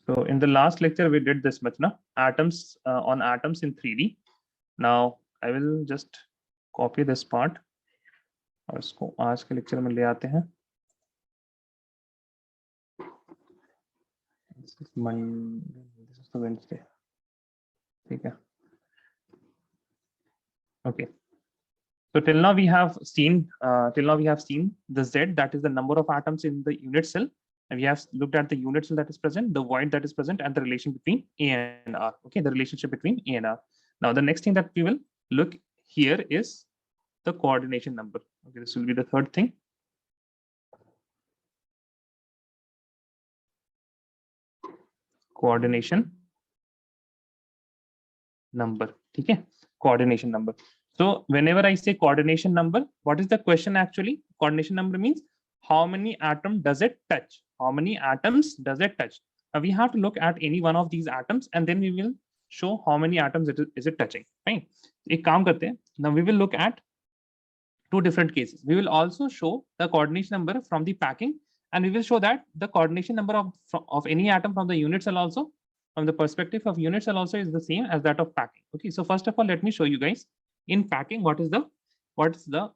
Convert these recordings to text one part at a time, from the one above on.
So in the last lecture, we did this much, na? Atoms on atoms in 3D. Now I will just copy this part और इसको आज के lecture में ले आते हैं. This is Monday. This is the Wednesday. ठीक है. Okay. So till now we have seen the Z, that is the number of atoms in the unit cell, and we have looked at the unit cell that is present, the void that is present, and the relation between A and R. Okay, the relationship between A and R. Now the next thing that we will look here is the coordination number. Okay, this will be the third thing. Coordination number. Okay, coordination number. So whenever I say coordination number, what is the question actually? Coordination number means how many atoms does it touch? How many atoms does it touch? Now we have to look at any one of these atoms and then we will show how many atoms is it touching. Right? एक काम करते हैं. Now we will look at two different cases. We will also show the coordination number from the packing, and we will show that the coordination number of any atom from the unit cell also, from the perspective of unit cell also, is the same as that of packing. Okay, so first of all, let me show you guys in packing what is the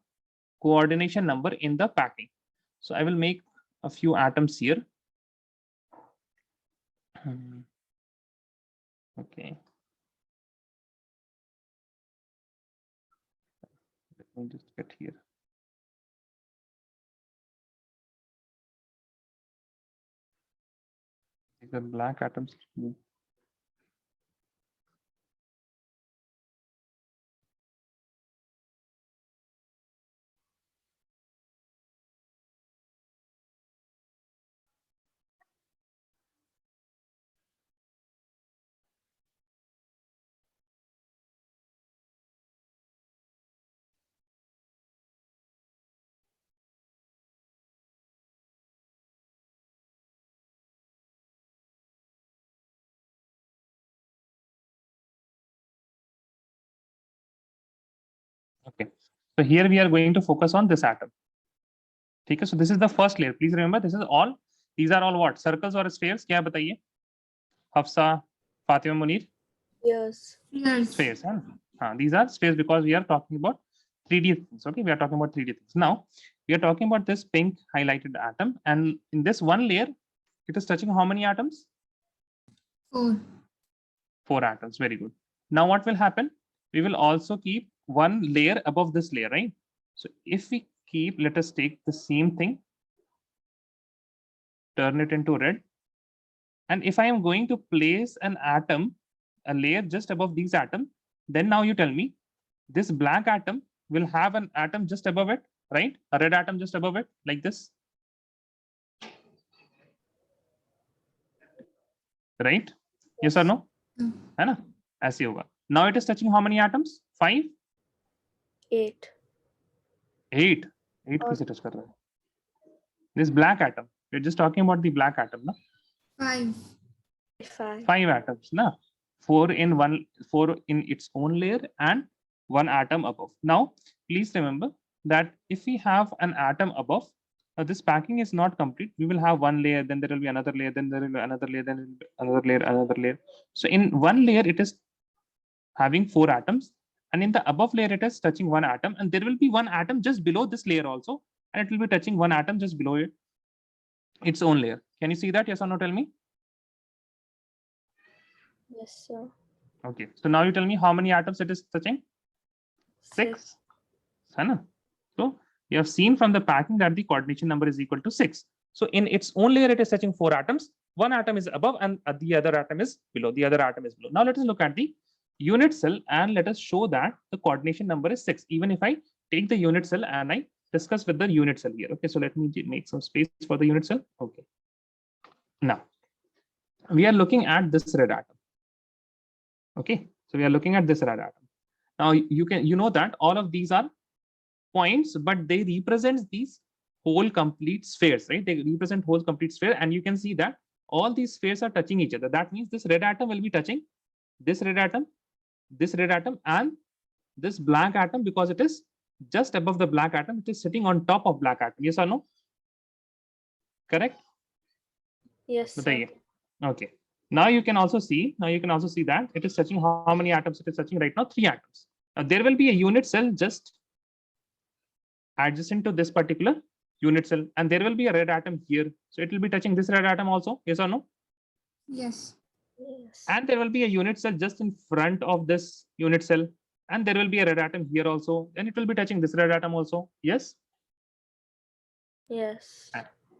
coordination number in the packing. So I will make a few atoms here. Okay. Let me just get here. These are black atoms. Okay, so here we are going to focus on this atom. Okay, so this is the first layer. Please remember, these are all what? Circles or spheres? क्या बताइए? Hafsa, Fatima, Munir? Yes. Spheres. These are spheres because we are talking about 3D things. Okay, we are talking about 3D things. Now, we are talking about this pink highlighted atom, and in this one layer, it is touching how many atoms? 4. 4 atoms. Very good. Now, what will happen? We will also keep one layer above this layer, right? So if we keep, let us take the same thing, turn it into red. And if I am going to place an atom, a layer just above these atoms, then now you tell me this black atom will have an atom just above it, right? A red atom just above it, like this. Right? Yes or no? है ना? ऐसे होगा. Now it is touching how many atoms? 5? 8. 8. 8 किसे touch कर रहा है? This black atom. We're just talking about the black atom, na? 5. 5 atoms, na? 4 in its own layer and 1 atom above. Now, please remember that if we have an atom above, this packing is not complete. We will have one layer, then there will be another layer, then there will be another layer, then another layer, another layer. So in one layer, it is having 4 atoms, and in the above layer, it is touching 1 atom, and there will be 1 atom just below this layer also, and it will be touching 1 atom just below it, its own layer. Can you see that? Yes or no? Tell me. Yes, sir. Okay. So now you tell me how many atoms it is touching? 6. So you have seen from the packing that the coordination number is equal to 6. So in its own layer, it is touching 4 atoms. 1 atom is above and the other atom is below. The other atom is below. Now let us look at the unit cell and let us show that the coordination number is 6. Even if I take the unit cell and I discuss with the unit cell here. Okay, so let me make some space for the unit cell. Okay. Now we are looking at this red atom. Okay, so we are looking at this red atom. Now you know that all of these are points, but they represent these whole complete spheres, right? They represent whole complete sphere, and you can see that all these spheres are touching each other. That means this red atom will be touching this red atom, and this black atom, because it is just above the black atom. It is sitting on top of black atom. Yes or no? Correct? Yes, sir. Okay. Now you can also see that it is touching how many atoms it is touching right now? 3 atoms. Now there will be a unit cell just adjacent to this particular unit cell, and there will be a red atom here. So it will be touching this red atom also. Yes or no? Yes. Yes. And there will be a unit cell just in front of this unit cell, and there will be a red atom here also, and it will be touching this red atom also. Yes. Yes.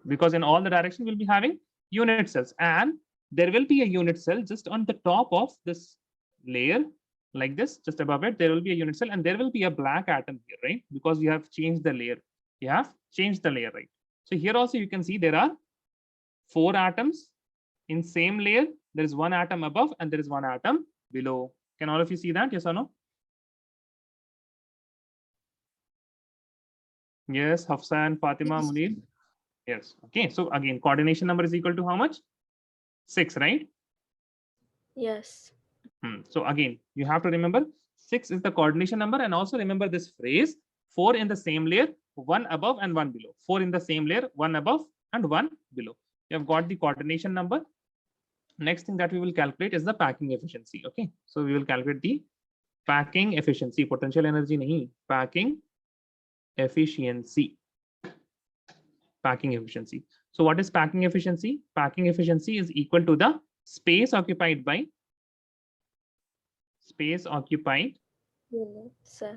Because in all the direction we'll be having unit cells, and there will be a unit cell just on the top of this layer like this, just above it there will be a unit cell, and there will be a black atom here, right? Because you have changed the layer, right? So here also you can see there are 4 atoms in same layer. There is 1 atom above and there is 1 atom below. Can all of you see that? Yes or no? Yes, Hafsa and Fatima, Yes. Munir. Yes. Okay. So again, coordination number is equal to how much? 6, right? Yes. So again, you have to remember 6 is the coordination number, and also remember this phrase: 4 in the same layer, 1 above and 1 below. 4 in the same layer, 1 above and 1 below. You have got the coordination number. Next thing that we will calculate is the packing efficiency. Okay, so we will calculate the packing efficiency. Potential energy nahi, packing efficiency. Packing efficiency. So what is packing efficiency? Packing efficiency is equal to the space occupied by Unit cell.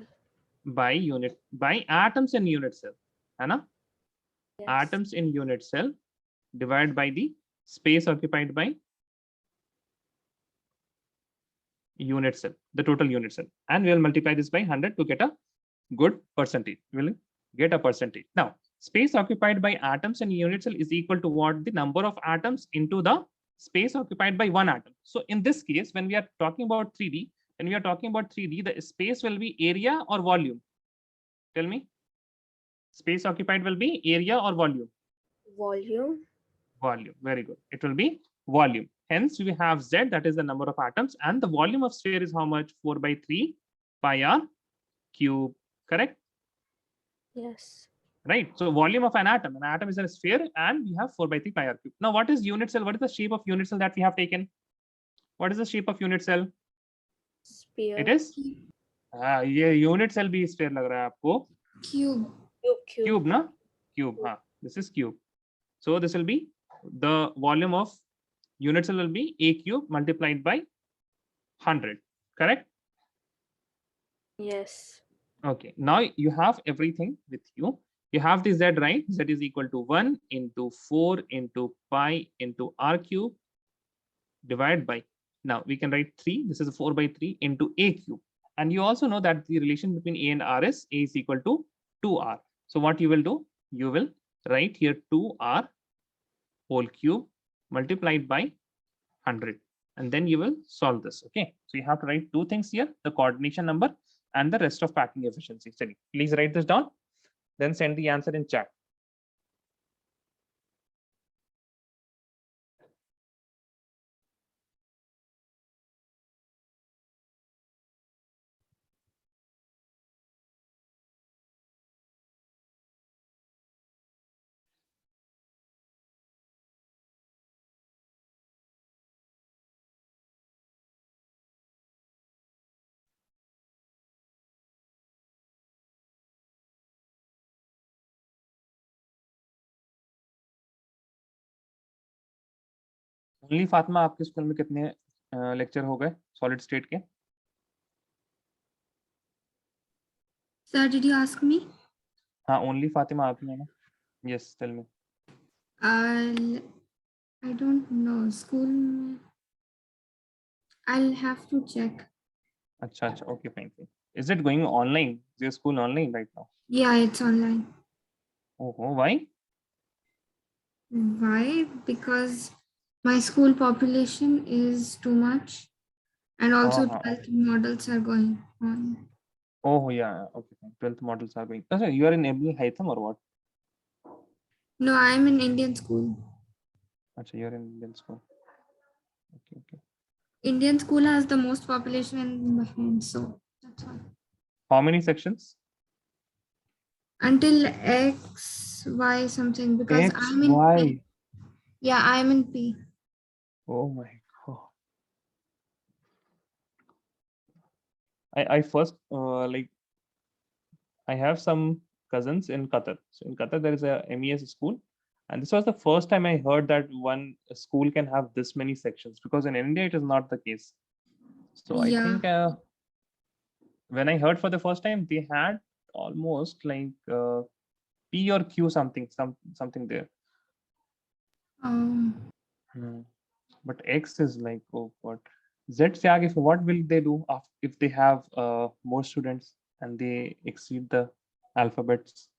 by atoms in unit cell, है ना? Yes. Atoms in unit cell divided by the space occupied by unit cell, the total unit cell, and we will multiply this by 100 to get a good percentage. We will get a percentage. Now, space occupied by atoms in unit cell is equal to what? The number of atoms into the space occupied by one atom. So in this case, when we are talking about 3D, the space will be area or volume? Tell me. Space occupied will be area or volume? Volume. Volume. Very good. It will be volume. Hence, we have Z, that is the number of atoms, and the volume of sphere is how much? 4 by 3 pi r cube. Correct? Yes. Right. So volume of an atom is a sphere, and we have 4 by 3 pi r cube. Now, what is unit cell? What is the shape of unit cell that we have taken? What is the shape of unit cell? Sphere. It is ये unit cell भी sphere लग रहा है आपको? Cube. Cube ना? Cube. हाँ. This is cube. So this will be the volume of unit cell will be a cube multiplied by 100. Correct? Yes. Okay. Now you have everything with you. You have the Z, right? Z is equal to 1 into 4 into pi into r cube divided by, now we can write 3. This is 4 by 3 into a cube. And you also know that the relation between a and r is a is equal to 2r. So what you will do? You will write here 2r whole cube multiplied by 100. And then you will solve this. Okay. So you have to write 2 things here: the coordination number and the rest of packing efficiency. So please write this down. Then send the answer in chat. Only Fatima, आपके school में कितने lecture हो गए solid state के? Sir, did you ask me? हाँ, only Fatima आप ही है ना? Yes, tell me. I don't know. School. I'll have to check. अच्छा, okay, fine. Is it going online? Is your school online right now? Yeah, it's online. Oh, why? Why? Because my school population is too much, and also 12th models are going on. Oh, yeah. Okay, fine. 12th models are going. So you are in MBA Haitham or what? No, I'm in Indian school. Achha, you are in Indian school. Okay. Indian school has the most population in Bahrain, so that's why. How many sections? Until X, Y something, because X, I'm in Y. P. Yeah, I'm in P. Oh my God. I first like I have some cousins in Qatar. So in Qatar there is a MES school, and this was the first time I heard that one school can have this many sections, because in India it is not the case. So I Yeah. think when I heard for the first time, they had almost like P or Q something there. Oh, Hmm. But X is like, oh God. Z से आगे फिर what will they do if they have more students and they exceed the alphabets?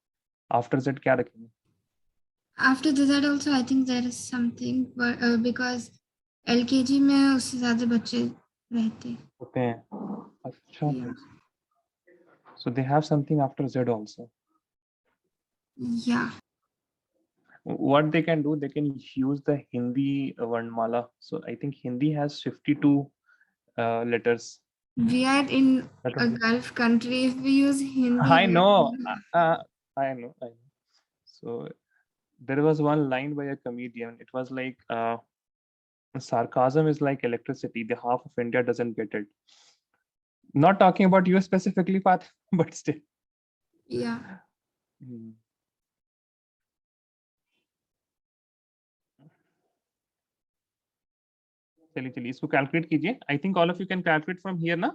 After Z क्या रखेंगे? after that also I think there is something, but because LKG में उससे ज़्यादा बच्चे रहते. होते हैं. अच्छा. Yeah. So they have something after Z also. Yeah. What they can do, they can use the Hindi Varnmala. So I think Hindi has 52 letters. We are in That a would be. Gulf country. If we use Hindi, I know. I know. I know. So there was one line by a comedian. It was like, sarcasm is like electricity. The half of India doesn't get it. Not talking about you specifically, Path, but still. yeah. Hmm. चलिए चलिए इसको calculate कीजिए. I think all of you can calculate from here ना.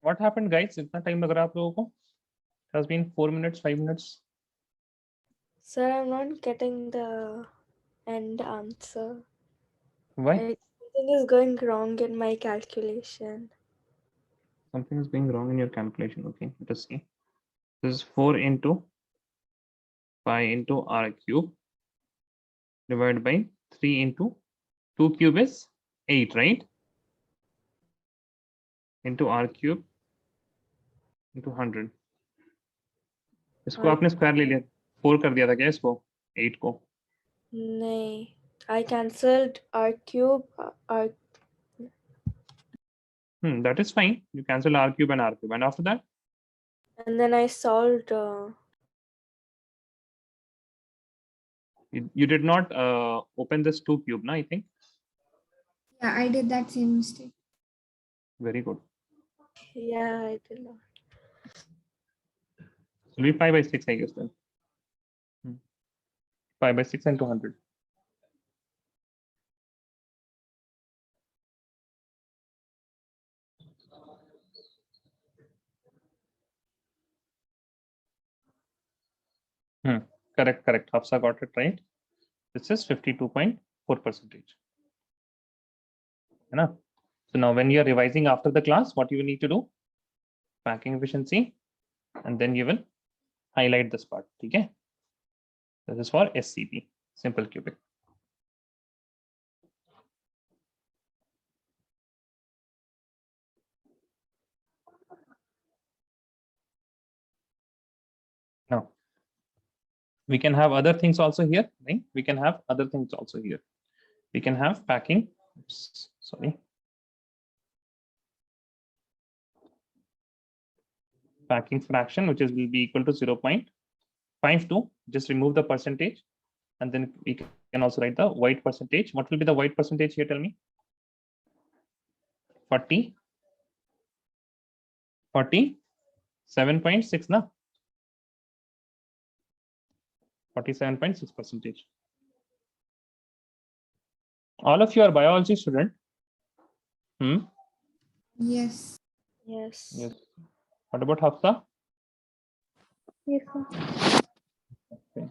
What happened, guys? इतना time लग रहा है आप लोगों को? It has been 4 minutes, 5 minutes. Sir, I'm not getting the end answer. Why? Something is going wrong in my calculation. Something is being wrong in your calculation. Okay, let us see. This is 4 into pi into r cube divided by 3 into 2 cube is 8, right? Into r cube into 100. इसको R- आपने square ले लिया, 4 कर दिया था क्या इसको, 8 को? Nay, I cancelled r cube, r, That is fine. You cancel r cube, and after that and then I solved. you did not open this 2 cube, na, I think. Yeah, I did that same mistake. Very good. Yeah, I did not. So we 5 by 6, I guess then. 5 by 6 and 200. Correct. Hafsa got it right. This is 52.4%. So now when you are revising after the class, what you will need to do? Packing efficiency, and then you will highlight this part. Okay. This is for SCP, simple cubic. Now we can have other things also here, right? We can have other things also here. We can have packing, packing fraction, which is will be equal to 0.52. Just remove the percentage, and then we can also write the white percentage. What will be the white percentage here? Tell me. 47.6, na? 47.6%. All of you are biology student. Yes. Yes. Yes. What about Hafsa? Yes, sir. Okay.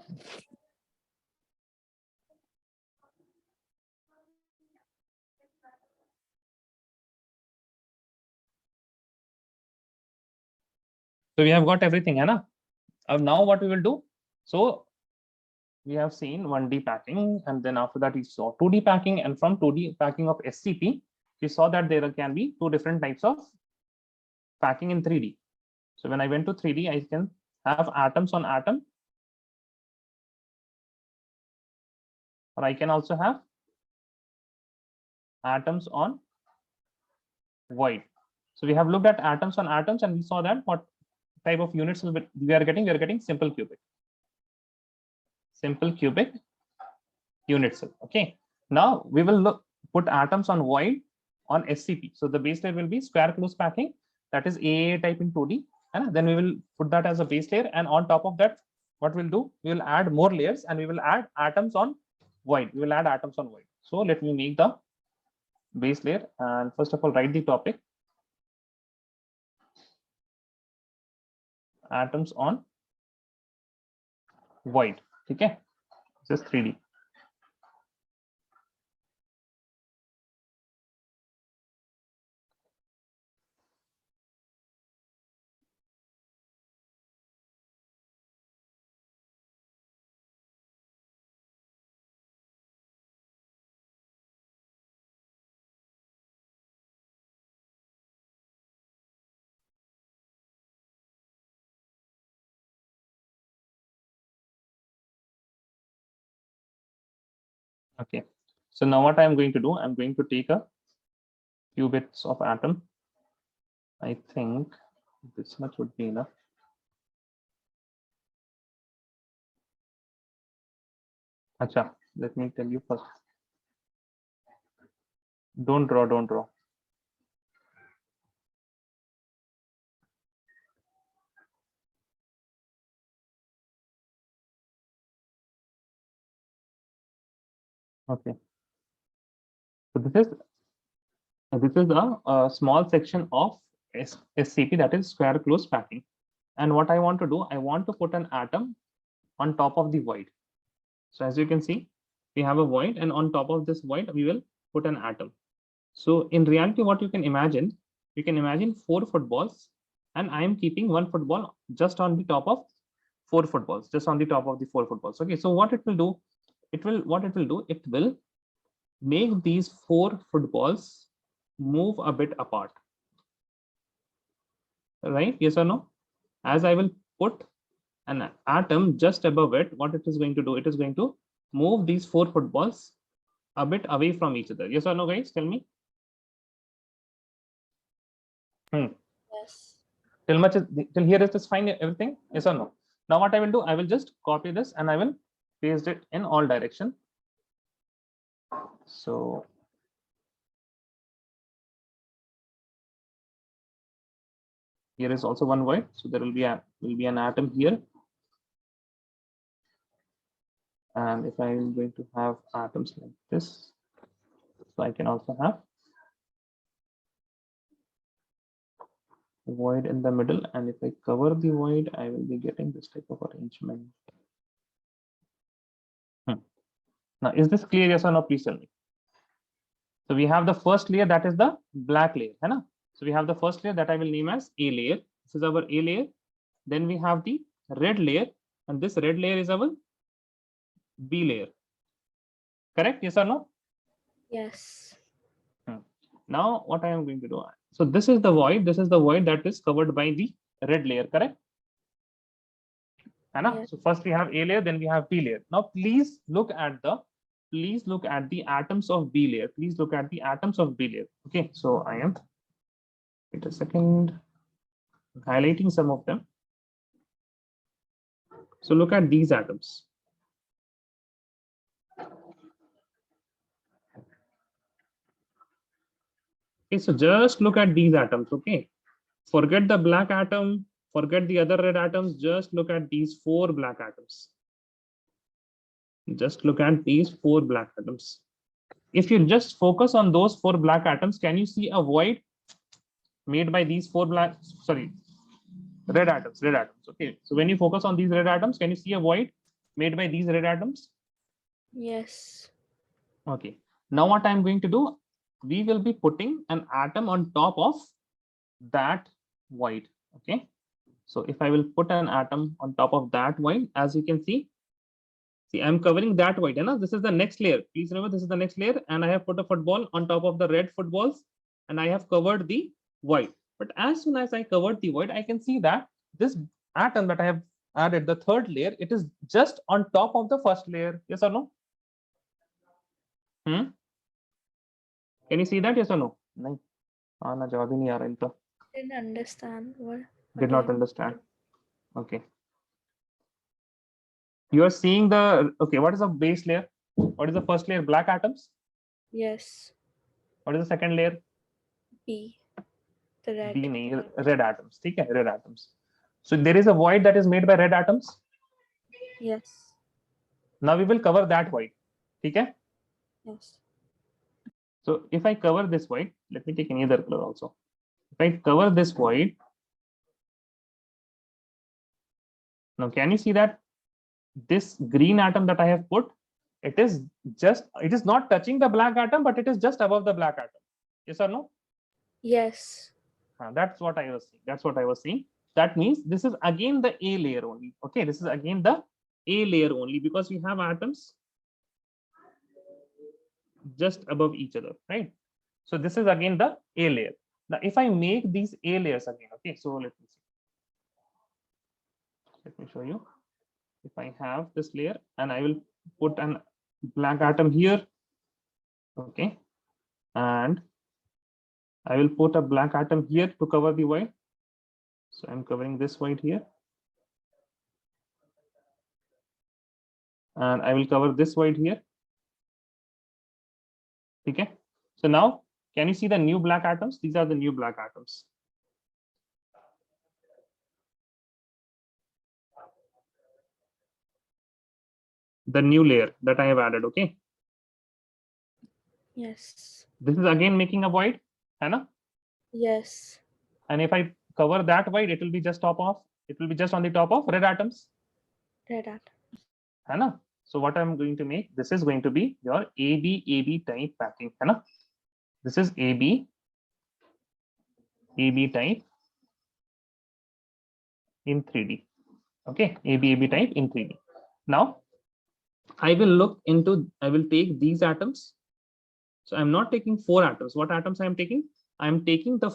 So we have got everything, है ना? Now what we will do? So we have seen 1D packing, and then after that we saw 2D packing, and from 2D packing of SCP, we saw that there can be 2 different types of packing in 3D. So when I went to 3D, I can have atoms on atom, or I can also have atoms on void. So we have looked at atoms on atoms, and we saw that what type of units we are getting. We are getting simple cubic unit cell. Okay. Now we will put atoms on void on SCP. So the base layer will be square close packing, that is AAA type in 2D, and then we will put that as a base layer, and on top of that, what we'll do, we will add more layers, and we will add atoms on void. We will add atoms on void. So let me make the base layer, and first of all write the topic, atoms on void. Okay, just 3D. Okay, so now what I'm going to do, I'm going to take a few bits of atom. I think this much would be enough. Acha, let me tell you first. Don't draw. Okay. So this is a small section of SCP, that is square closed packing. And what I want to do, I want to put an atom on top of the void. So as you can see, we have a void, and on top of this void, we will put an atom. So in reality, what you can imagine 4 footballs, and I am keeping 1 football just on the top of 4 footballs, just on the top of the 4 footballs. Okay, so what it will do, it will make these 4 footballs move a bit apart, right? Yes or no? As I will put an atom just above it, what it is going to do, it is going to move these 4 footballs a bit away from each other. Yes or no, guys? Tell me. Yes. Till here is this fine, everything? Yes or no? Now what I will do, I will just copy this and I will paste it in all direction. So here is also one void, so there will be an atom here. And if I am going to have atoms like this, so I can also have void in the middle, and if I cover the void, I will be getting this type of arrangement. Now, is this clear? Yes or no? Please tell me. So we have the first layer, that is the black layer, है ना? So we have the first layer that I will name as A layer. This is our A layer. Then we have the red layer, and this red layer is our B layer. Correct? Yes or no? Yes. Now what I am going to do, so this is the void that is covered by the red layer, correct? Yeah. So first we have A layer, then we have B layer. Now please look at the atoms of B layer. Please look at the atoms of B layer. Okay, so I am, wait a second, highlighting some of them. So look at these atoms. Okay, so just look at these atoms. Okay, forget the black atom, forget the other red atoms, just look at these 4 black atoms. Just look at these 4 black atoms. If you just focus on those 4 black atoms, can you see a void made by these 4 red atoms? Okay, so when you focus on these red atoms, can you see a void made by these red atoms? Yes. Okay, now what I'm going to do, we will be putting an atom on top of that void. Okay, so if I will put an atom on top of that void, as you can see, I'm covering that void. This is the next layer. Please remember, this is the next layer, and I have put a football on top of the red footballs, and I have covered the void. But as soon as I covered the void, I can see that this atom that I have added, the third layer, it is just on top of the first layer. Yes or no? Can you see that? Yes or no? Didn't understand what. Did not understand. Okay. You are seeing the, okay, what is the base layer? What is the first layer? Black atoms. Yes. What is the second layer? B. The red. B, red atoms. Okay, red atoms. So there is a void that is made by red atoms. Yes. Now we will cover that void. Okay. Yes. So if I cover this void, let me take any other color also. If I cover this void, now can you see that this green atom that I have put, it is not touching the black atom, but it is just above the black atom. Yes or no? Yes. That's what I was saying. That means this is again the A layer only. Okay, this is again the A layer only, because we have atoms just above each other, right? So this is again the A layer. Now if I make these A layers again, okay, so let me see. Let me show you. If I have this layer and I will put an black atom here, okay, and I will put a black atom here to cover the void. So I'm covering this void here, and I will cover this void here. Okay, so now can you see the new black atoms? These are the new black atoms. The new layer that I have added. Okay, Yes. this is again making a void, Hannah. Yes. And if I cover that white, it will be just on the top of red atoms. Red atom. है ना? So what I'm going to make, this is going to be your AB type packing, है ना? This is AB type in 3D. Okay, AB type in 3D. Now I will take these atoms. So I'm not taking 4 atoms. What atoms I am taking? I'm taking the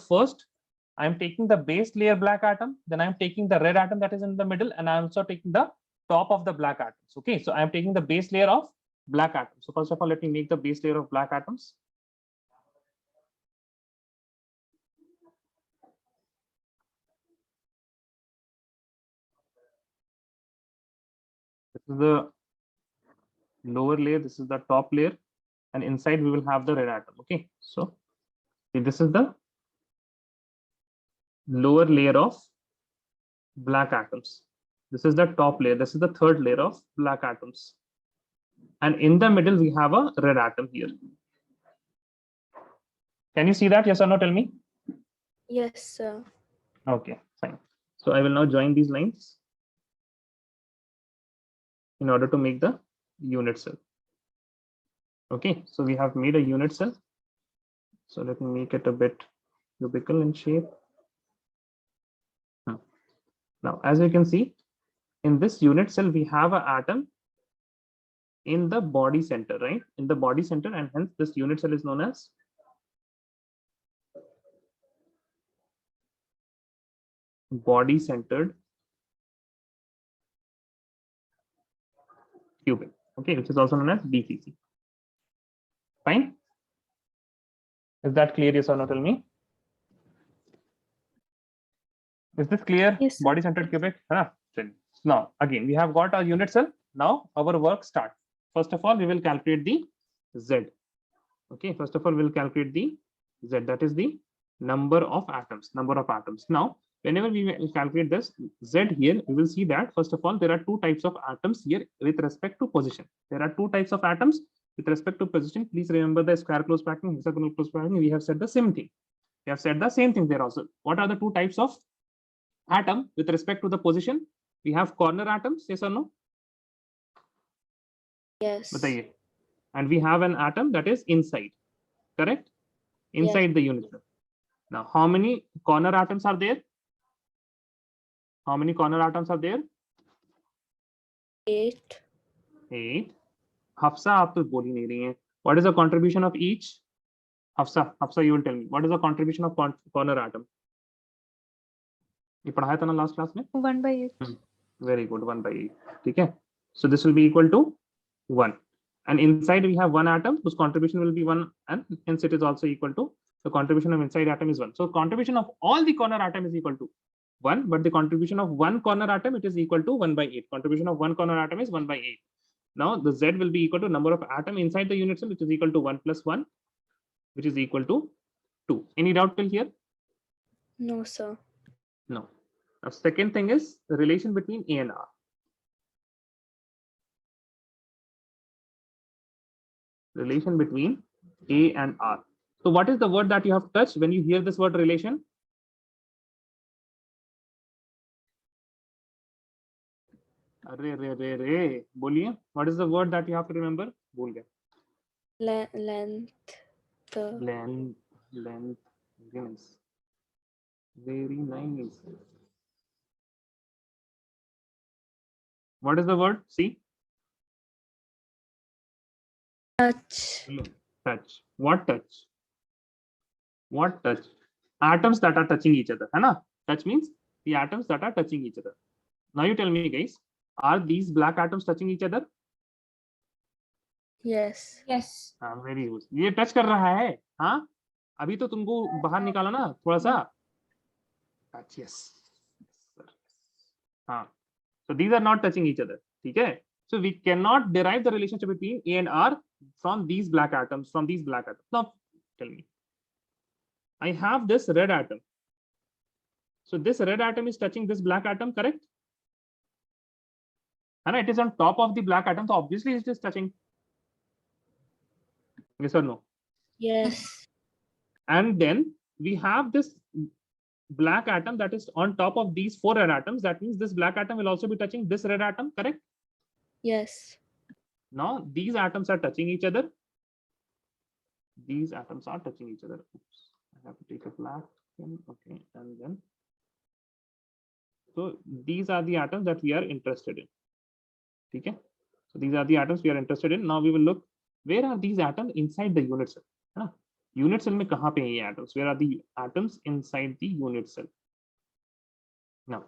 base layer black atom, then I'm taking the red atom that is in the middle, and I'm also taking the top of the black atoms. Okay, so I'm taking the base layer of black atoms. So first of all, let me make the base layer of black atoms. This is the lower layer, this is the top layer, and inside we will have the red atom. Okay, so this is the lower layer of black atoms. This is the top layer. This is the third layer of black atoms. And in the middle, we have a red atom here. Can you see that? Yes or no? Tell me. Yes, sir. Okay, fine. So I will now join these lines in order to make the unit cell. Okay, so we have made a unit cell. So let me make it a bit cubical in shape. Now, as you can see, in this unit cell, we have an atom in the body center, right? In the body center, and hence this unit cell is known as body centered qubit. Okay, which is also known as BCC. Fine. Is that clear? Yes or no? Tell me. Is this clear? Yes, sir. Body centered qubit. Now, again, we have got our unit cell. Now, our work starts. First of all, we will calculate the Z. Okay, first of all, we'll calculate the Z. That is the number of atoms. Now, whenever we will calculate this Z here, we will see that first of all, there are 2 types of atoms here with respect to position. There are 2 types of atoms with respect to position. Please remember the square close packing, hexagonal close packing. We have said the same thing. We have said the same thing there also. What are the 2 types of atom with respect to the position? We have corner atoms. Yes or no? Yes. Bataiye. And we have an atom that is inside. Correct? Inside the unit cell. Now, how many corner atoms are there? How many corner atoms are there? 8. 8. Hafsa, आप तो बोल ही नहीं रही हैं. What is the contribution of each? Hafsa, you will tell me. What is the contribution of corner atom? ये पढ़ाया था ना last class में? 1/8. Very good, 1/8. ठीक है? So this will be equal to 1. And inside we have 1 atom whose contribution will be 1, and hence it is also equal to the contribution of inside atom is 1. So contribution of all the corner atom is equal to 1, but the contribution of one corner atom, it is equal to 1/8. Contribution of one corner atom is 1/8. Now the Z will be equal to number of atom inside the unit cell, which is equal to 1 plus 1, which is equal to 2. Any doubt till here? No, sir. No. Now second thing is the relation between A and R. Relation between A and R. So what is the word that you have touched when you hear this word relation? Arre, बोलिए. What is the word that you have to remember? भूल गया. Length. Length. Very nice. What is the word? See? Touch. Touch. What touch? What touch? Atoms that are touching each other. है ना? Touch means the atoms that are touching each other. Now you tell me, guys, are these black atoms touching each other? Yes. Yes. हाँ, very good. ये touch कर रहा है. हाँ? अभी तो तुमको बाहर निकाला ना थोड़ा सा. Touch, yes. हाँ. So these are not touching each other. ठीक है? So we cannot derive the relationship between A and R from these black atoms. Now tell me. I have this red atom. So this red atom is touching this black atom, correct? And it is on top of the black atom, so obviously it is touching. Yes or no? Yes. And then we have this black atom that is on top of these 4 red atoms, that means this black atom will also be touching this red atom, correct? Yes. Now these atoms are touching each other. These atoms are touching each other. Oops, I have to take a black pen. Okay, and then so these are the atoms that we are interested in. Okay, so these are the atoms we are interested in. Now we will look where are these atoms inside the unit cell. Huh? Unit cell में कहाँ पे हैं ये atoms? Where are the atoms inside the unit cell? Now,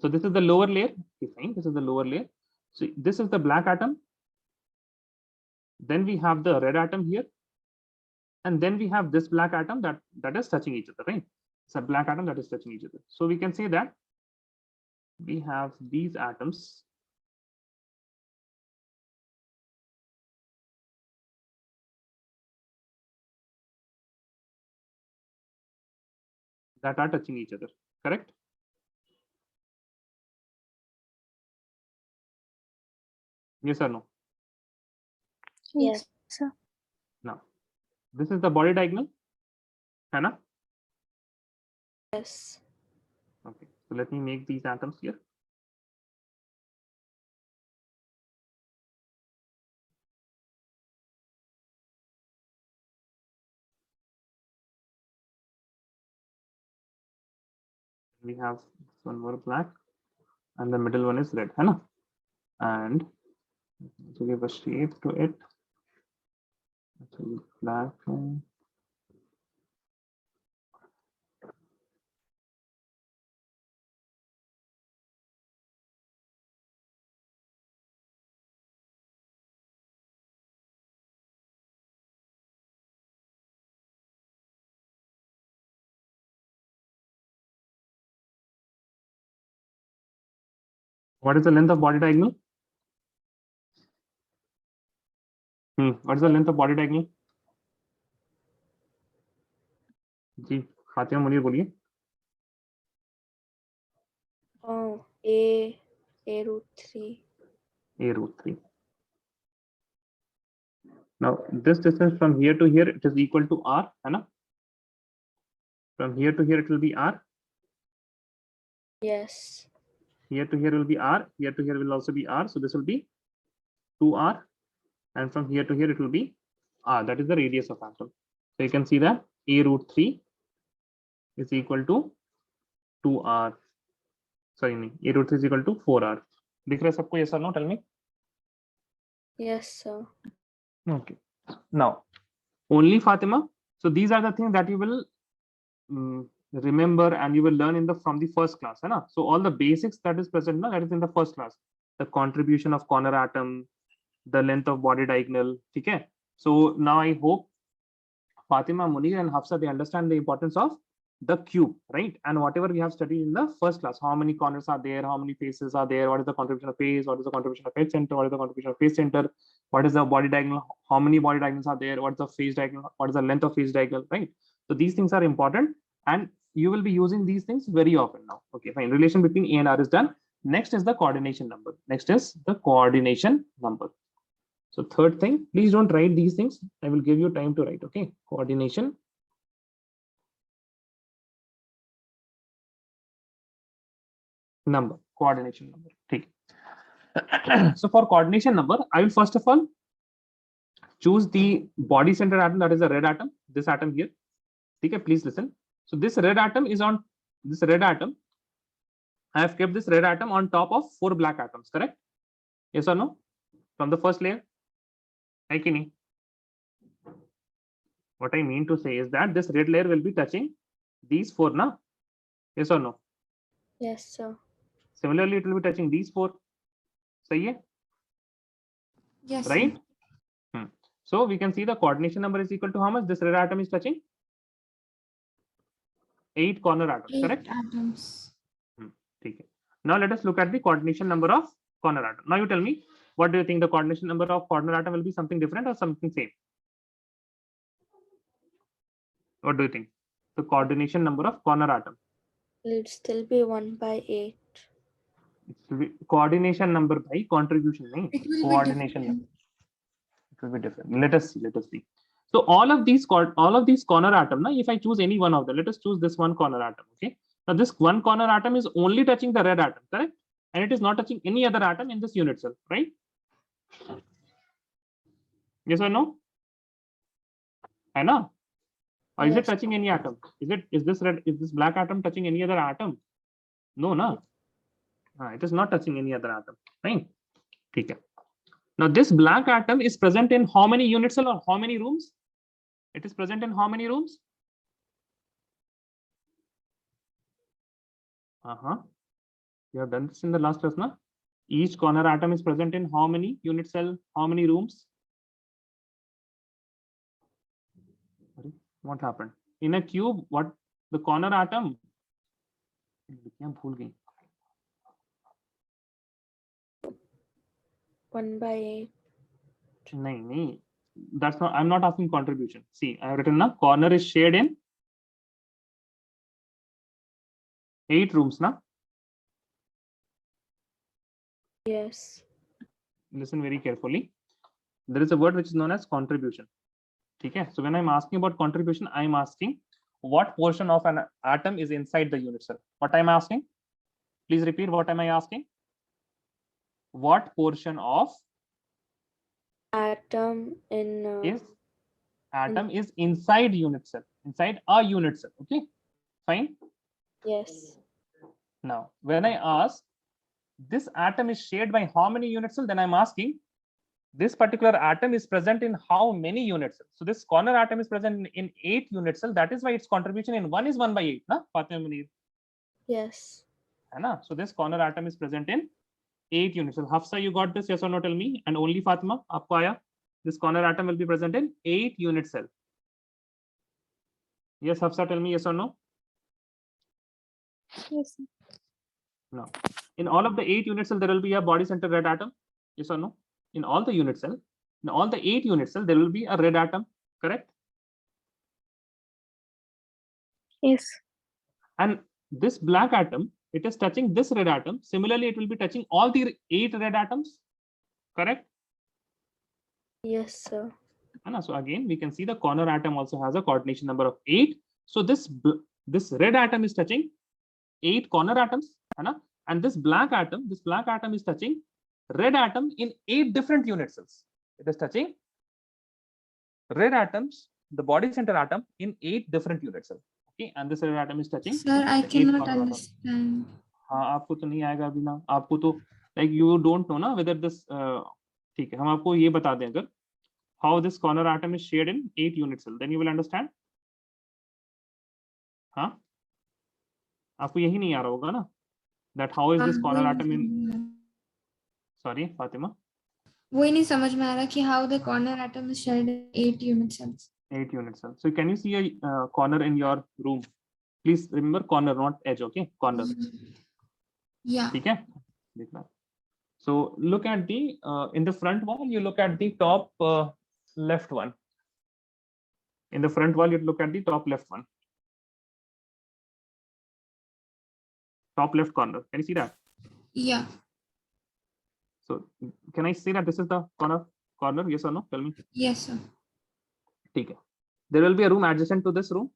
so this is the lower layer. Okay, fine. This is the lower layer. So this is the black atom. Then we have the red atom here. And then we have this black atom that is touching each other, right? It's a black atom that is touching each other. So we can say that we have these atoms that are touching each other, correct? Yes or no? Yes. sir. Now, this is the body diagonal, Hannah. Yes. Okay, so let me make these atoms here. We have one more black, and the middle one is red, Hannah. And to give a shape to it, black. What is the length of body diagonal? What is the length of body diagonal? जी फातिमा मुनीर बोलिए. Oh, A root 3. A root 3. Now this distance from here to here, it is equal to R, है ना? From here to here it will be R. Yes. Here to here will be R. Here to here will also be R. So this will be 2R. And from here to here it will be R. That is the radius of atom. So you can see that A root 3 is equal to 2R. Sorry, A root 3 is equal to 4R. दिख रहा है सबको? Yes or no? Tell me. Yes, sir. Okay. Now, only Fatima. So these are the things that you will remember and you will learn from the first class. Hai na? So all the basics that is present now, that is in the first class. The contribution of corner atom, the length of body diagonal. Okay. So now I hope Fatima, Munir, and Hafsa, they understand the importance of the cube, right? And whatever we have studied in the first class, how many corners are there, how many faces are there, what is the contribution of face, what is the contribution of head center, what is the contribution of face center, what is the body diagonal, how many body diagonals are there, what is the face diagonal, what is the length of face diagonal, right? So these things are important and you will be using these things very often now. Okay, fine. Relation between A and R is done. Next is the coordination number. Next is the coordination number. So third thing, please don't write these things. I will give you time to write. Okay, coordination number. Coordination number. Okay. So for coordination number, I will first of all choose the body center atom, that is the red atom. This atom here. Okay, please listen. So this red atom is on this red atom. I have kept this red atom on top of 4 black atoms. Correct? Yes or no? From the first layer. What I mean to say is that this red layer will be touching these 4 now. Yes or no? Yes, sir. Similarly, it will be touching these 4. Sahi hai? Yes. Right? So we can see the coordination number is equal to how much this red atom is touching? 8 corner atoms. 8 correct? atoms. Okay. Now let us look at the coordination number of corner atom. Now you tell me, what do you think the coordination number of corner atom will be? Something different or something same? What do you think? The coordination number of corner atom. Will it still be 1 by 8? It will be coordination number by contribution. It will Coordination be number. different. It will be different. Let us see. So all of these corner atom, now if I choose any one of them, let us choose this one corner atom. Okay. Now this one corner atom is only touching the red atom, correct? And it is not touching any other atom in this unit cell, right? Yes or no? I know. Or is it Yes. touching any atom? Is this black atom touching any other atom? No, no. It is not touching any other atom, right? Okay. Now this black atom is present in how many unit cell or how many rooms? It is present in how many rooms? You have done this in the last class, na? Each corner atom is present in how many unit cell, how many rooms? What happened? In a cube, what the corner atom? 1/8. No, that's not. I'm not asking contribution. See, I have written now. Corner is shared in 8 rooms, na? Yes. Listen very carefully. There is a word which is known as contribution. Okay. So when I'm asking about contribution, I'm asking what portion of an atom is inside the unit cell. What I'm asking? Please repeat. What am I asking? What portion of Atom in is inside unit cell, inside a unit cell? Okay, fine. yes. Now, when I ask this atom is shared by how many unit cell, then I'm asking this particular atom is present in how many unit cells. So this corner atom is present in 8 unit cell. That is why its contribution in 1 is 1/8. Na, Fatima Munir? Yes. So this corner atom is present in 8 unit cell. Hafsa, you got this? Yes or no? Tell me. And only Fatima, aapko aaya? This corner atom will be present in 8 unit cell. Yes, Hafsa, tell me yes or no? Yes. No. In all of the 8 unit cell, there will be a body center red atom. Yes or no? In all the unit cell, in all the 8 unit cell, there will be a red atom. Correct? Yes. And this black atom, it is touching this red atom. Similarly, it will be touching all the 8 red atoms. Correct? Yes, sir. So again, we can see the corner atom also has a coordination number of 8. So this red atom is touching 8 corner atoms. And this black atom is touching red atom in 8 different unit cells. It is touching red atoms, the body center atom, in 8 different unit cells. Okay, and this red atom is touching. Sir, I cannot understand. आपको तो नहीं आएगा अभी ना, आपको तो like you don't know ना whether this ठीक है, हम आपको ये बता दें अगर how this corner atom is shared in 8 unit cell, then you will understand. हाँ, आपको यही नहीं आ रहा होगा ना, that how is this corner atom in, sorry Fatima, वही नहीं समझ में आ रहा कि how the corner atom is shared in 8 unit cells. 8 unit cells. So can you see a corner in your room? Please remember corner, not edge. Okay, corner. Yeah. Okay. So look at the in the front wall. You look at the top left one. In the front wall, you look at the top left one. Top left corner. Can you see that? Yeah. So can I say that this is the corner? Corner? Yes or no? Tell me. Yes, sir. Okay. There will be a room adjacent to this room.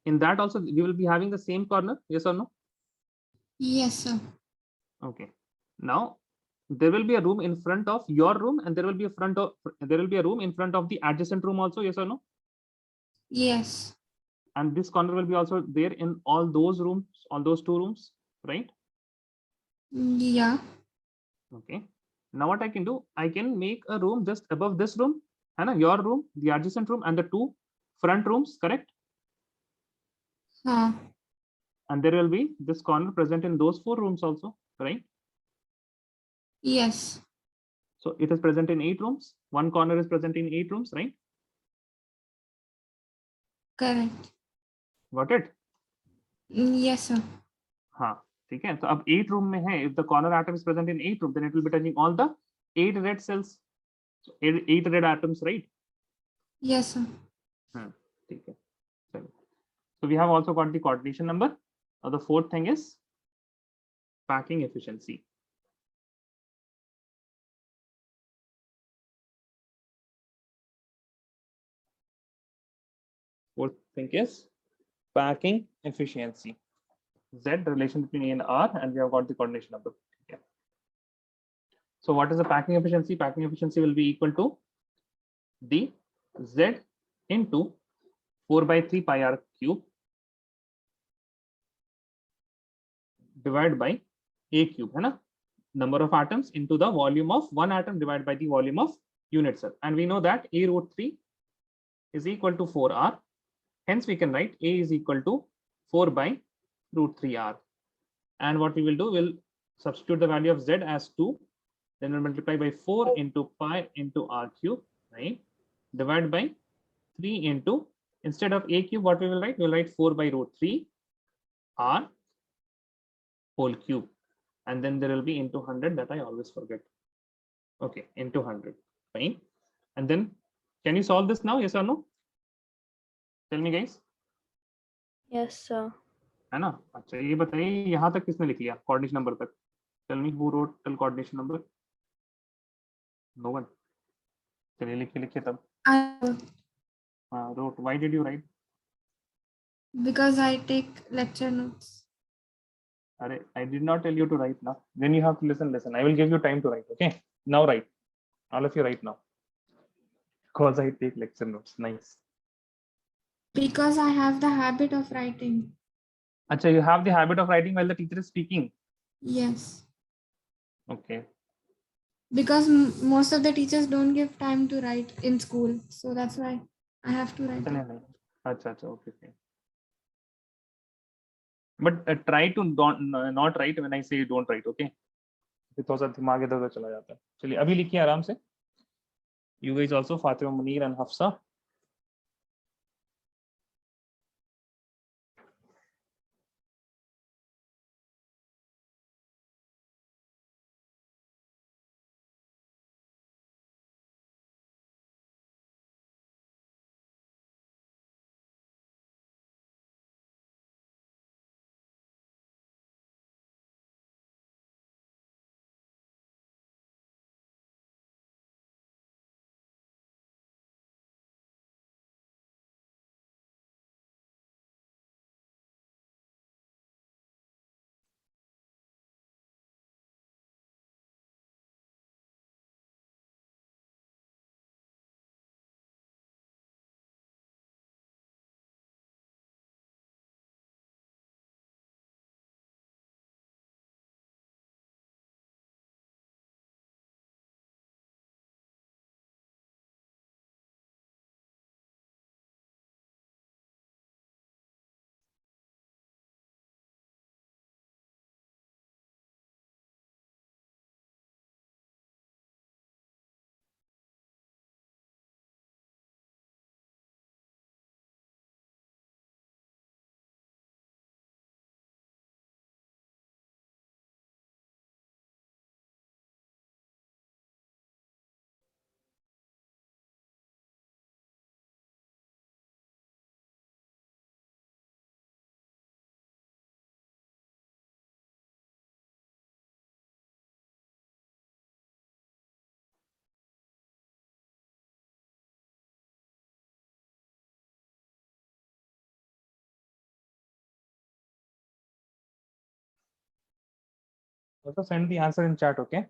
In that also, we will be having the same corner. Yes or no? Yes, sir. Okay. Now there will be a room in front of your room, and there will be a room in front of the adjacent room also. Yes or no? Yes. And this corner will be also there in all those rooms, all those 2 rooms, right? Yeah. Okay. Now what I can do, I can make a room just above this room, and your room, the adjacent room, and the 2 front rooms, correct? And there will be this corner present in those 4 rooms also, right? Yes. So it is present in 8 rooms. One corner is present in 8 rooms, right? Correct. Got it? Yes, sir. हाँ, ठीक है. तो अब 8 room में है. If the corner atom is present in 8 room, then it will be touching all the 8 red cells, so 8 red atoms, right? Yes, sir. ठीक है. So we have also got the coordination number. Now the 4th thing is packing efficiency. Fourth thing is packing efficiency. Z, relation between A and R, and we have got the coordination number. Okay. So what is the packing efficiency? Packing efficiency will be equal to the Z into 4 by 3 pi r cube divided by A cube, है ना? Number of atoms into the volume of one atom divided by the volume of unit cell. And we know that A root 3 is equal to 4R. Hence, we can write A is equal to 4 by root 3R. And what we will do, we'll substitute the value of Z as 2. Then we'll multiply by 4 into pi into R cube, right? Divided by 3 into, instead of A cube, what we will write? We'll write 4 by root 3 R whole cube. And then there will be into 100, that I always forget. Okay, into 100, fine. And then, can you solve this now? Yes or no? Tell me, guys. Yes, sir. है ना? अच्छा, ये बताइए यहाँ तक किसने लिख लिया coordination number तक? Tell me who wrote till coordination number? No one. चलिए लिखिए तब. I Wrote. Why did you write? because I take lecture notes. Arey, I did not tell you to write now. Then you have to listen. I will give you time to write. Okay. Now write. All of you write now. Because I take lecture notes. Nice. Because I have the habit of writing. Acha, you have the habit of writing while the teacher is speaking. Yes. Okay. Because most of the teachers don't give time to write in school. So that's why I have to write. Acha, okay. But try to not write when I say don't write, okay? थोड़ा सा दिमाग इधर उधर चला जाता है. चलिए अभी लिखिए आराम से. You guys also, Fatima, Munir and Hafsa. Also send the answer in chat, okay?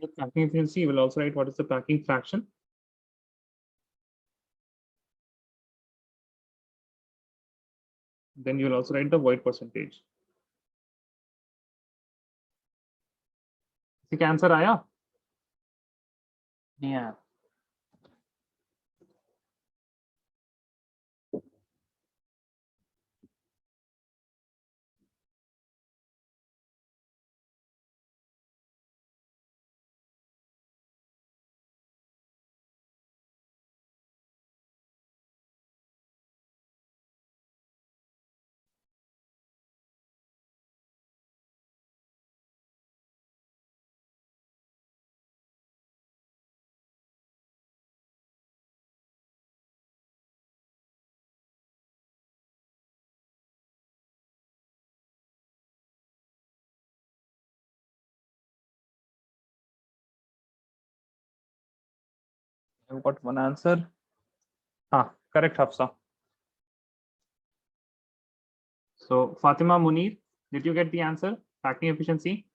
the packing efficiency, we'll also write what is the packing fraction. Then you'll also write the void percentage. किसी का answer आया? Yeah. I've got one answer. Correct, Hafsa. So Fatima Munir, did you get the answer? Packing efficiency?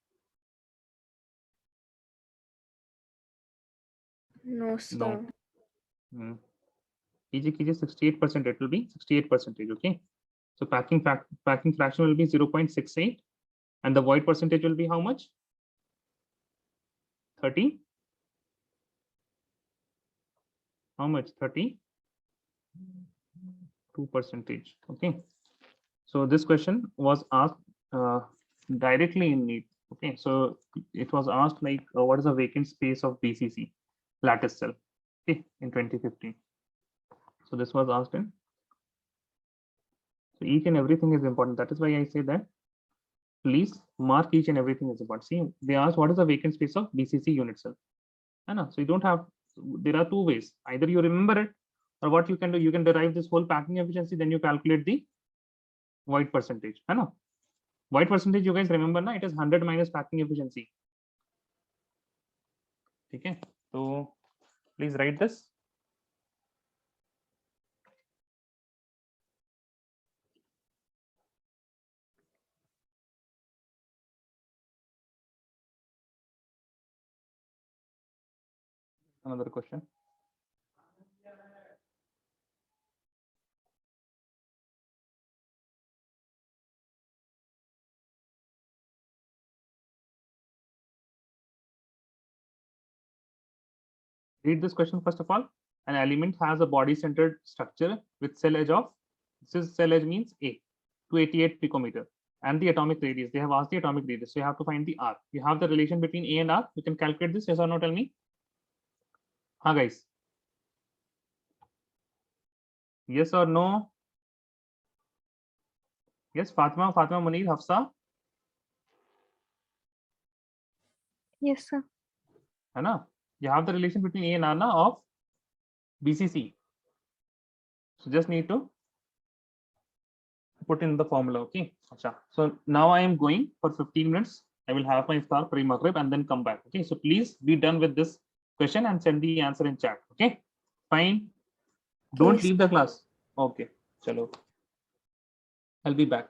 No, sir. No. कीजिए 68%. It will be 68%. Okay. So packing fraction will be 0.68, and the void percentage will be how much? 30. How much? 32%. Okay. So this question was asked directly in NEET. Okay. So it was asked like, what is the vacant space of BCC lattice cell? Okay, in 2015. So this was asked in. So each and everything is important. That is why I say that please mark each and everything is important. See, they asked what is the vacant space of BCC unit cell. So you don't have. There are two ways. Either you remember it, or what you can do, you can derive this whole packing efficiency. Then you calculate the void percentage. Void percentage, you guys remember, na? It is 100 minus packing efficiency. Okay. So please write this. Another question. Read this question first of all. An element has a body-centered structure with cell edge of, this is cell edge means A, 288 picometer, and the atomic radius. They have asked the atomic radius, so you have to find the R. You have the relation between A and R. You can calculate this, yes or no? Tell me. Guys. Yes or no? Yes, Fatima, Munir, Hafsa. Yes, sir. You have the relation between A and R of BCC. So just need to put in the formula. Okay. So now I am going for 15 minutes. I will have my iftar pre-maghrib and then come back. Okay. So please be done with this question and send the answer in chat. Okay. Fine. Don't Yes. leave the class. Okay. Chalo. I'll be back.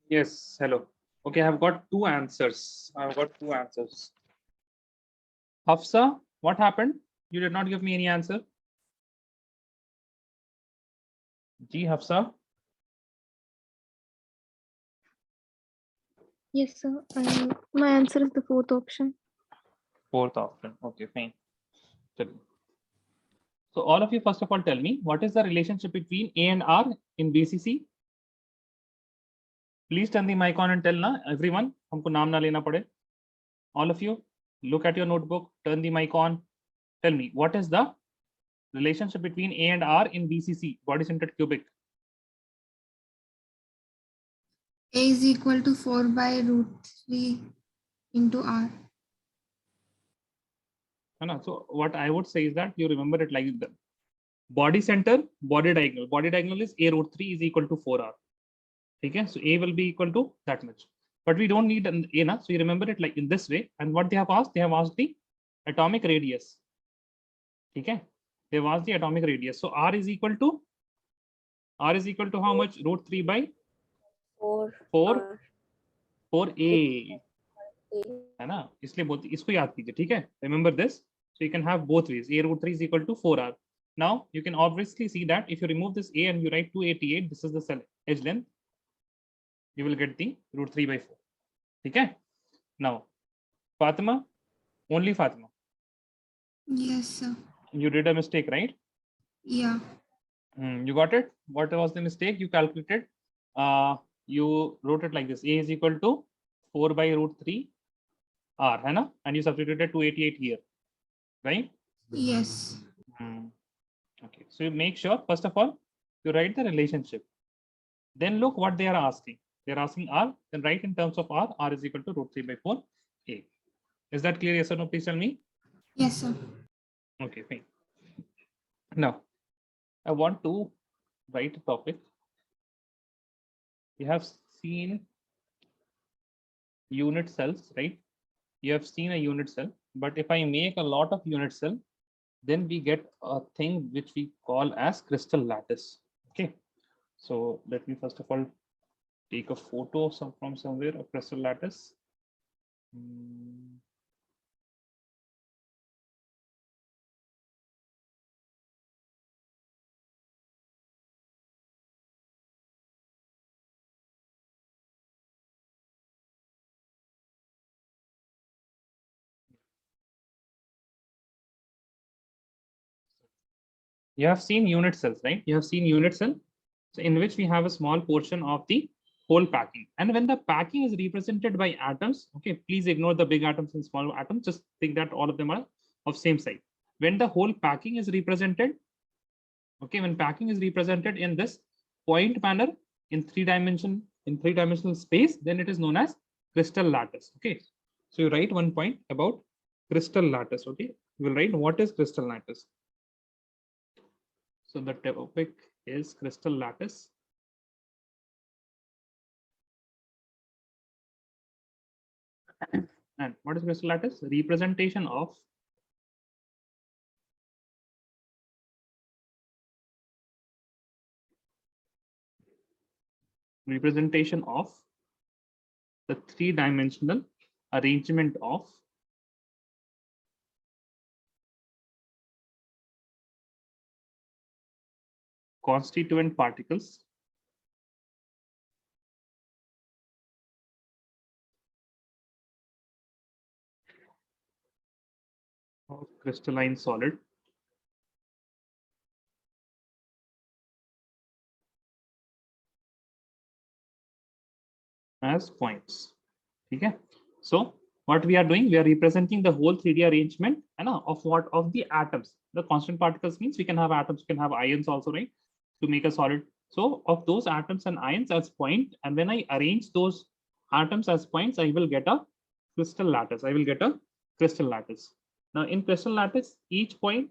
Yes, hello. Okay, I've got two answers. I've got two answers. Hafsa, what happened? You did not give me any answer. Ji Hafsa. Yes, sir. My answer is the fourth option. Fourth option. Okay, fine. Tell me. So all of you, first of all, tell me what is the relationship between A and R in BCC? Please turn the mic on and tell na everyone. हमको नाम ना लेना पड़े. All of you, look at your notebook. Turn the mic on. Tell me what is the relationship between A and R in BCC, body centered cubic. A is equal to 4 by root 3 into R. So what I would say is that you remember it like the body center, body diagonal. Body diagonal is A root 3 is equal to 4R. Okay, so A will be equal to that much. But we don't need an A na, so you remember it like in this way. And what they have asked the atomic radius. Okay, they've asked the atomic radius. So R is equal to how much? Root 3 by 4 4A. है ना, इसलिए बोलते इसको याद कीजिए, ठीक है? Remember this. So you can have both ways. A root 3 is equal to 4R. Now you can obviously see that if you remove this A and you write 288, this is the cell edge length. You will get the root 3 by 4. Okay. Now, Fatima, only Fatima. Yes, sir. You did a mistake, right? Yeah. You got it? What was the mistake? You calculated. You wrote it like this. A is equal to 4 by root 3 R, है ना? And you substituted 288 here, right? Yes. Okay. So you make sure, first of all, you write the relationship. Then look what they are asking. They are asking R, then write in terms of R, R is equal to root 3 by 4 A. Is that clear? Yes or no? Please tell me. Yes, sir. Okay, fine. Now, I want to write a topic. You have seen unit cells, right? You have seen a unit cell, but if I make a lot of unit cell, then we get a thing which we call as crystal lattice. Okay. So let me first of all take a photo from somewhere of crystal lattice. You have seen unit cells, right? You have seen unit cell, so in which we have a small portion of the whole packing. And when the packing is represented by atoms, okay, please ignore the big atoms and small atoms. Just think that all of them are of same size. When the whole packing is represented, okay, when packing is represented in this point manner in three-dimensional space, then it is known as crystal lattice. Okay, so you write one point about crystal lattice. Okay, you will write what is crystal lattice. So the topic is crystal lattice. And what is crystal lattice? Representation of the three-dimensional arrangement of constituent particles of crystalline solid as points. Okay. So what we are doing, we are representing the whole 3D arrangement of the atoms. The constant particles means we can have atoms, we can have ions also, right? To make a solid. So of those atoms and ions as point, and when I arrange those atoms as points, I will get a crystal lattice. Now in crystal lattice, each point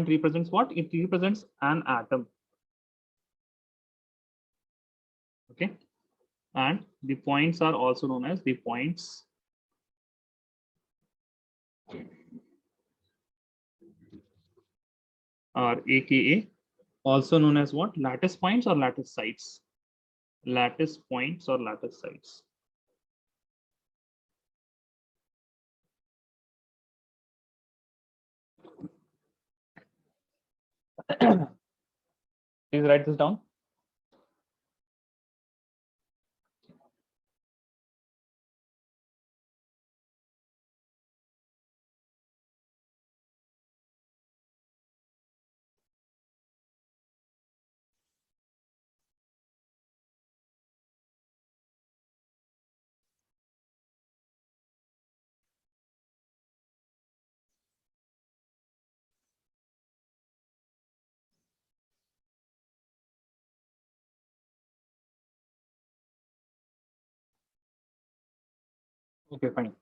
represents what? It represents an atom. Okay, and the points are also known as the points are aka also known as what? Lattice points or lattice sites. Lattice points or lattice sites. Please write this down. Okay, fine.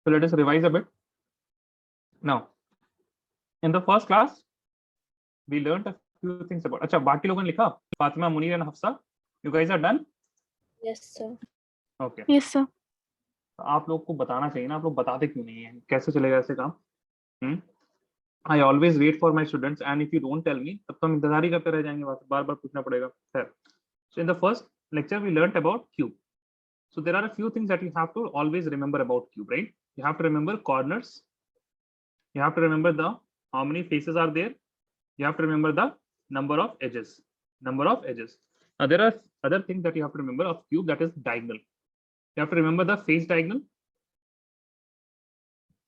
So let us revise a bit. Now, in the first class, we learned a few things about. अच्छा, बाकी लोगों ने लिखा. Fatima, Munir, and Hafsa, you guys are done? Yes, sir. Okay. Yes, sir. आप लोग को बताना चाहिए ना, आप लोग बताते क्यों नहीं है? कैसे चलेगा ऐसे काम? I always wait for my students, and if you don't tell me, तब तो हम इंतजार ही करते रह जाएंगे, बार बार पूछना पड़ेगा. So in the first lecture, we learnt about cube. So there are a few things that you have to always remember about cube, right? You have to remember corners. You have to remember how many faces are there. You have to remember the number of edges. Number of edges. Now there are other things that you have to remember of cube, that is diagonal. You have to remember the face diagonal,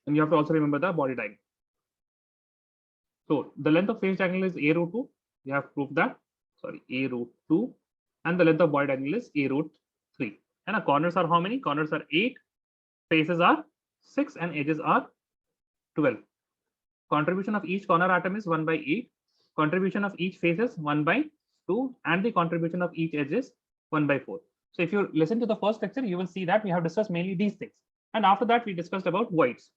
and you have to also remember the body diagonal. So the length of face diagonal is a root 2. We have proved that. Sorry, a root 2, and the length of body diagonal is a root 3. And the corners are how many? Corners are 8, faces are 6, and edges are 12. Contribution of each corner atom is 1 by 8. Contribution of each face is 1 by 2, and the contribution of each edge is 1 by 4. So if you listen to the first lecture, you will see that we have discussed mainly these things. And after that, we discussed about voids.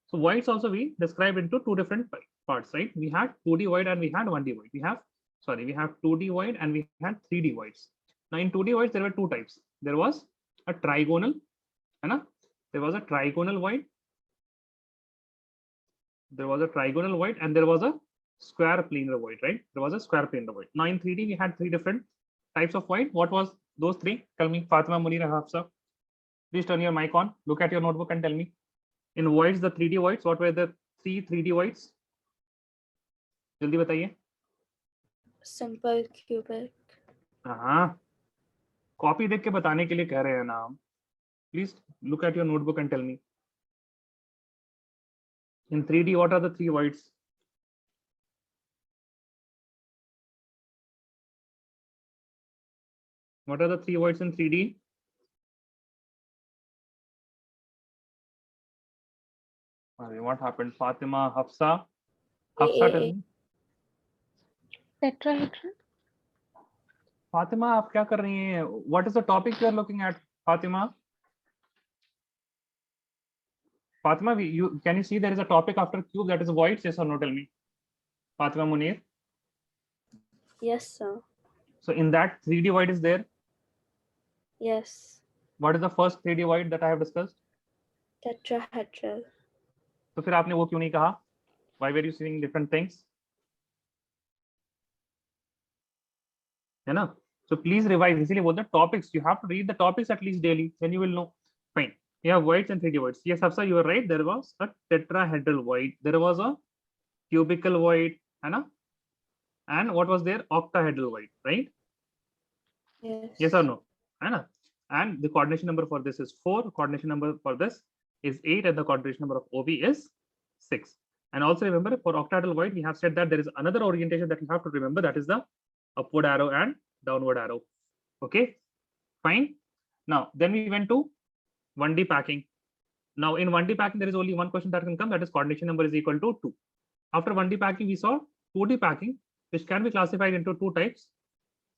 So voids also we described into two different parts, right? We had 2D void and we had 1D void. We have 2D void and we had 3D voids. Now in 2D voids, there were two types. There was a trigonal, there was a trigonal void. There was a trigonal void and there was a square planar void, right? There was a square planar void. Now in 3D, we had three different types of void. What was those three? Tell me, Fatima, Munir, and Hafsa. Please turn your mic on. Look at your notebook and tell me. In voids, the 3D voids, what were the three 3D voids? जल्दी बताइए. Simple cubic. हाँ, copy देख के बताने के लिए कह रहे हैं ना हम. Please look at your notebook and tell me. In 3D, what are the three voids? What are the three voids in 3D? What happened? Fatima, Hafsa. Hafsa, tell me. Tetrahedron. Fatima, आप क्या कर रही हैं? What is the topic you are looking at, Fatima? Fatima, can you see there is a topic after cube that is voids? Yes or no? Tell me. Fatima, Munir. Yes, sir. So in that 3D void is there. Yes. What is the first 3D void that I have discussed? Tetrahedral. तो फिर आपने वो क्यों नहीं कहा? Why were you seeing different things? है ना? So please revise. इसीलिए बोलते हैं topics. You have to read the topics at least daily. Then you will know. Fine. You have voids and 3D voids. Yes, Hafsa, you were right. There was a tetrahedral void. There was a cubical void. है ना? And what was there? Octahedral void. Right? Yes. Yes or no? है ना? And the coordination number for this is 4. Coordination number for this is 8, and the coordination number of OB is 6. And also remember, for octahedral void, we have said that there is another orientation that you have to remember, that is the upward arrow and downward arrow. Okay, fine. Now, then we went to 1D packing. Now, in 1D packing, there is only one question that can come, that is coordination number is equal to 2. After 1D packing, we saw 2D packing, which can be classified into two types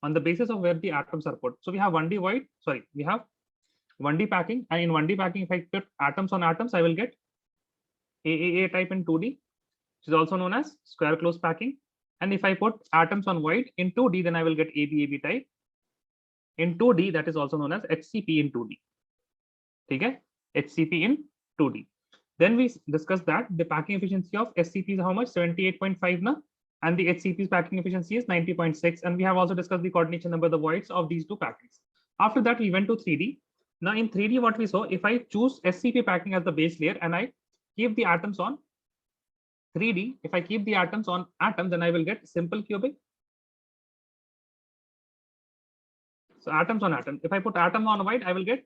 on the basis of where the atoms are put. So we have 1D void, we have 1D packing, and in 1D packing, if I put atoms on atoms, I will get AAA type in 2D, which is also known as square close packing. And if I put atoms on void in 2D, then I will get AB type. In 2D, that is also known as HCP in 2D. Okay, HCP in 2D. Then we discussed that the packing efficiency of SCP is how much? 78.5 now, and the HCP's packing efficiency is 90.6. And we have also discussed the coordination number, the voids of these two packings. After that, we went to 3D. Now in 3D, what we saw, if I choose SCP packing as the base layer and I keep the atoms on 3D, if I keep the atoms on atom, then I will get simple cubic. So atoms on atom. If I put atom on void, I will get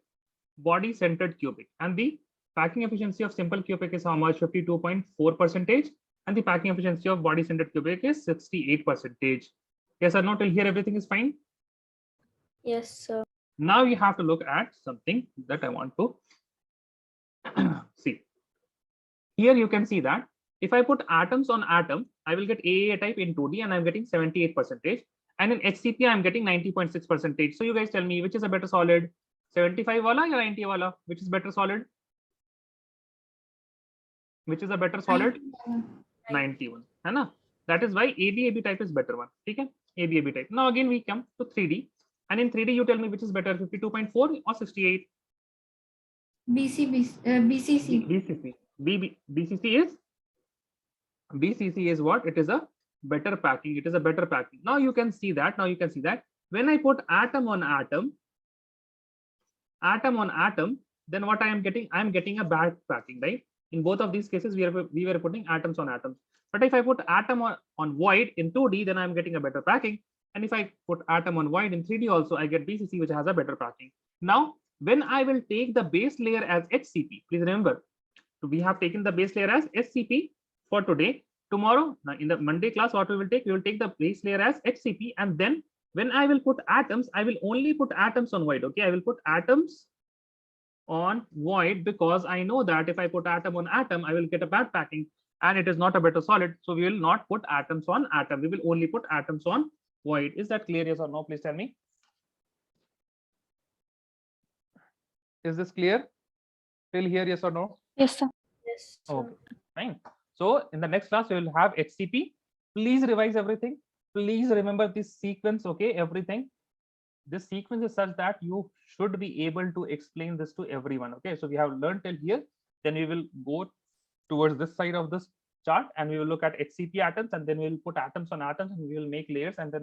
body centered cubic. And the packing efficiency of simple cubic is how much? 52.4%. And the packing efficiency of body centered cubic is 68%. Yes or no? Till here, everything is fine. Yes, sir. Now you have to look at something that I want to see. Here you can see that if I put atoms on atom, I will get AA type in 2D and I'm getting 78%. And in HCP, I'm getting 90.6%. So you guys tell me which is a better solid, 75 wala or 90 wala? Which is better solid? Which is a better solid? 91. Hai? That is why AB type is better one. Okay? AB type. Now again we come to 3D. And in 3D, you tell me which is better, 52.4 or 68? BCC. BCC is what? It is a better packing. It is a better packing. Now you can see that. When I put atom on atom, then what I am getting? I am getting a bad packing, right? In both of these cases, we were putting atoms on atoms. But if I put atom on void in 2D, then I am getting a better packing. And if I put atom on void in 3D also, I get BCC, which has a better packing. Now, when I will take the base layer as HCP, please remember, we have taken the base layer as SCP for today. Tomorrow, in the Monday class, what we will take the base layer as HCP. And then when I will put atoms, I will only put atoms on void. Okay, I will put atoms on void because I know that if I put atom on atom, I will get a bad packing and it is not a better solid. So we will not put atoms on atom. We will only put atoms on void. Is that clear? Yes or no? Please tell me. Is this clear? Till here, yes or no? Yes, sir. Yes, sir. Okay, fine. So in the next class, we will have HCP. Please revise everything. Please remember this sequence. Okay, everything. This sequence is such that you should be able to explain this to everyone. Okay, so we have learned till here. Then we will go towards this side of this chart and we will look at HCP atoms and then we will put atoms on atoms and we will make layers and then